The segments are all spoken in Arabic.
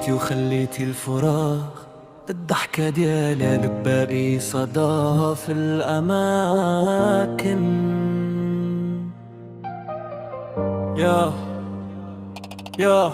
جيتي وخليتي الفراغ الضحكة ديالي بباقي صدى في الأماكن. يا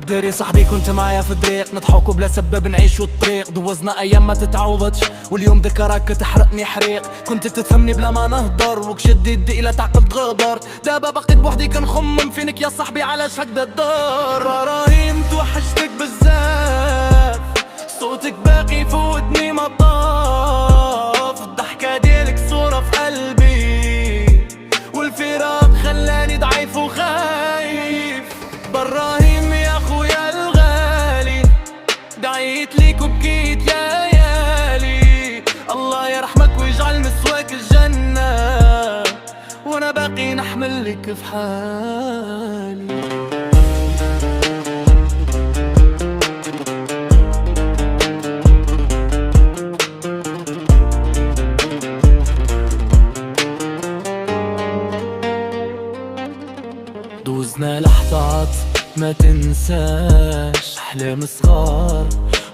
داري صاحبي كنت معايا في الطريق، نضحكوا بلا سبب نعيشوا الطريق، دوزنا ايام ما تتعوضش واليوم ذكراك تحرقني حريق. كنت تفهمني بلا ما نهضر وكشد يدي الى تعقل تغدر، دابا بقيت بوحدي كنخمم فينك يا صاحبي علاش هكدا الدار. راهين توحشتك بزاف، صوتك باقي في ودني ما طاف، الضحكة ديالك صورة في قلبي والفراق خلاني ضعيف وخايف. براهيم يا خويا الغالي، دعيت ليك وبكيت ليالي، الله يرحمك ويجعل مسواك الجنة وانا باقي نحمل لك في حالي. دوزنا لحظات ما تنساش، أحلام صغار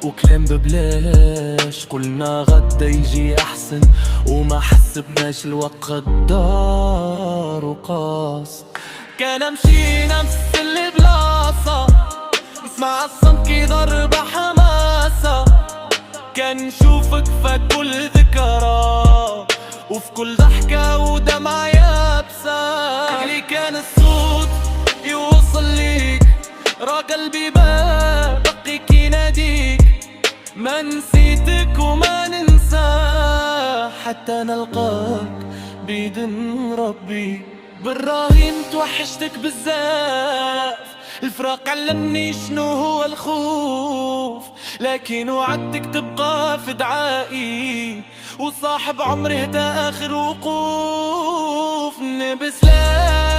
وكلام ببلاش، قلنا غدا يجي أحسن وما حسبناش الوقت غدار وقاص. كان مشي نفس البلاصة، نسمع الصمت كي ضربة حماسة، كان نشوفك في كل ذكرى وفي كل ضحكة ودمعة يابسة. اللي كان الصوت يوصل ليك را قلبي بقيك يناديك، ما نسيتك وما ننسى حتى نلقاك بيدن ربي. بالراهين توحشتك بزاف، الفراق علمني شنو هو الخوف، لكن وعدتك تبقى في دعائي وصاحب عمري هدا آخر وقوف. نبسلام